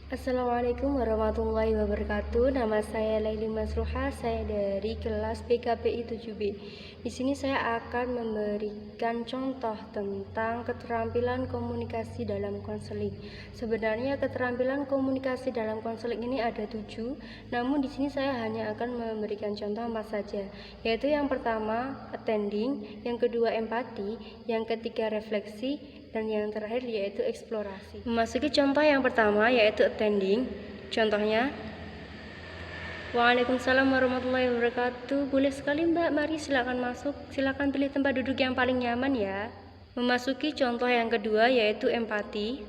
Assalamualaikum warahmatullahi wabarakatuh. Nama saya Laili Masruha, saya dari kelas PKPI 7B. Di sini saya akan memberikan contoh tentang keterampilan komunikasi dalam konseling. Sebenarnya keterampilan komunikasi dalam konseling ini ada 7, namun di sini saya hanya akan memberikan contoh 4 saja, yaitu yang pertama attending, yang kedua empati, yang ketiga refleksi, dan yang terakhir yaitu eksplorasi. Memasuki contoh yang pertama yaitu attending. Contohnya, Waalaikumsalam warahmatullahi wabarakatuh. Boleh sekali Mbak, mari silakan masuk. Silakan pilih tempat duduk yang paling nyaman ya. Memasuki contoh yang kedua yaitu empati.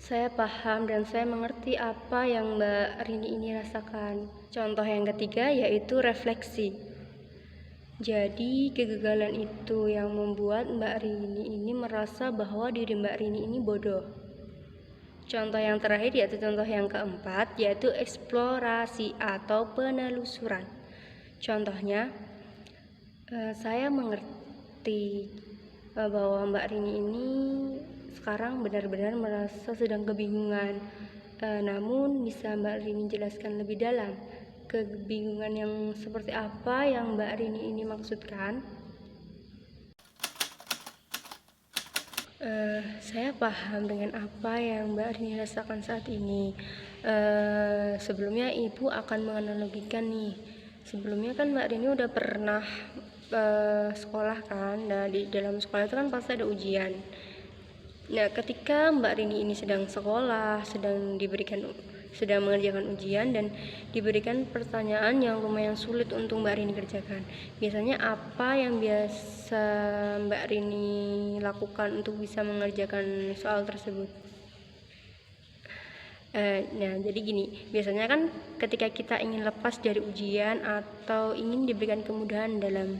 Saya paham dan saya mengerti apa yang Mbak Rini ini rasakan. Contoh yang ketiga yaitu refleksi. Jadi kegagalan itu yang membuat Mbak Rini ini merasa bahwa diri Mbak Rini ini bodoh. Contoh yang terakhir yaitu contoh yang keempat yaitu eksplorasi atau penelusuran. Contohnya, saya mengerti bahwa Mbak Rini ini sekarang benar-benar merasa sedang kebingungan. Namun bisa Mbak Rini jelaskan lebih dalam kebingungan yang seperti apa yang Mbak Rini ini maksudkan? Saya paham dengan apa yang Mbak Rini rasakan saat ini. Sebelumnya Ibu akan menganalogikan nih. Sebelumnya kan Mbak Rini udah pernah sekolah kan. Nah, di dalam sekolah itu kan pasti ada ujian. Nah, ketika Mbak Rini ini sedang sekolah, sedang mengerjakan ujian dan diberikan pertanyaan yang lumayan sulit untuk Mbak Rini kerjakan. Biasanya apa yang biasa Mbak Rini lakukan untuk bisa mengerjakan soal tersebut? Nah, jadi gini, biasanya kan ketika kita ingin lepas dari ujian atau ingin diberikan kemudahan dalam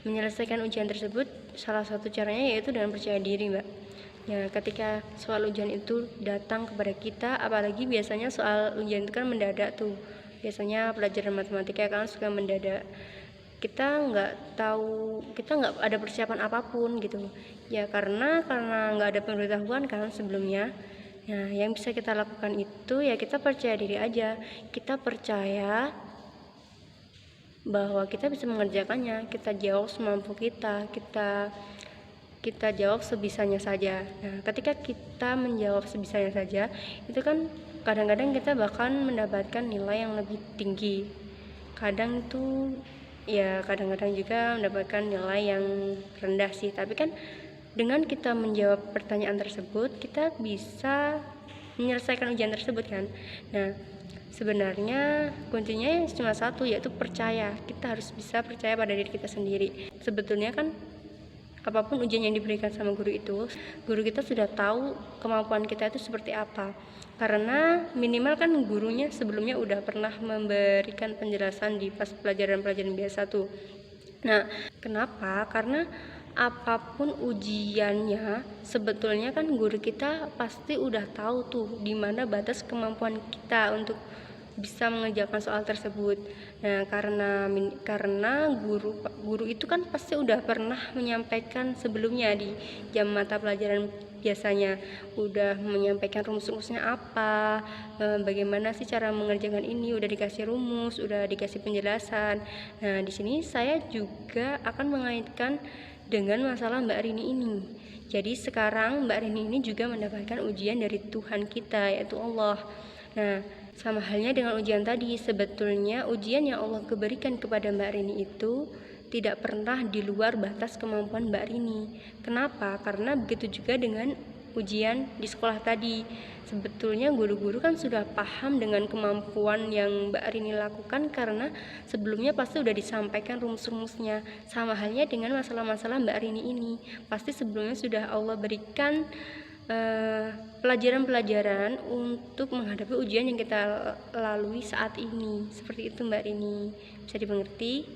menyelesaikan ujian tersebut, salah satu caranya yaitu dengan percaya diri, Mbak. Ya, ketika soal ujian itu datang kepada kita, apalagi biasanya soal ujian itu kan mendadak tuh. Biasanya pelajaran matematika kan suka mendadak. Kita nggak ada persiapan apapun gitu. Ya karena nggak ada pengetahuan kan sebelumnya. Nah, yang bisa kita lakukan itu ya kita percaya diri aja. Kita percaya bahwa kita bisa mengerjakannya. Kita jawab semampu kita jawab sebisanya saja. Nah, ketika kita menjawab sebisanya saja, itu kan kadang-kadang kita bahkan mendapatkan nilai yang lebih tinggi. Kadang juga mendapatkan nilai yang rendah sih. Tapi kan dengan kita menjawab pertanyaan tersebut, kita bisa menyelesaikan ujian tersebut kan. Nah, sebenarnya kuncinya cuma satu, yaitu percaya. Kita harus bisa percaya pada diri kita sendiri. Sebetulnya kan apapun ujian yang diberikan sama guru itu, guru kita sudah tahu kemampuan kita itu seperti apa. Karena minimal kan gurunya sebelumnya udah pernah memberikan penjelasan di pas pelajaran-pelajaran biasa tuh. Nah, kenapa? Karena apapun ujiannya, sebetulnya kan guru kita pasti udah tahu tuh di mana batas kemampuan kita untuk bisa mengerjakan soal tersebut. Nah, karena guru itu kan pasti udah pernah menyampaikan sebelumnya di jam mata pelajaran biasanya, udah menyampaikan rumus-rumusnya apa, bagaimana sih cara mengerjakan ini, udah dikasih rumus, udah dikasih penjelasan. Nah, di sini saya juga akan mengaitkan dengan masalah Mbak Rini ini. Jadi sekarang Mbak Rini ini juga mendapatkan ujian dari Tuhan kita, yaitu Allah. Nah, sama halnya dengan ujian tadi, sebetulnya ujian yang Allah berikan kepada Mbak Rini itu tidak pernah di luar batas kemampuan Mbak Rini. Kenapa? Karena begitu juga dengan ujian di sekolah tadi. Sebetulnya guru-guru kan sudah paham dengan kemampuan yang Mbak Rini lakukan karena sebelumnya pasti sudah disampaikan rumus-rumusnya. Sama halnya dengan masalah-masalah Mbak Rini ini. Pasti sebelumnya sudah Allah berikan pelajaran-pelajaran untuk menghadapi ujian yang kita lalui saat ini. Seperti itu Mbak Rini, bisa dimengerti?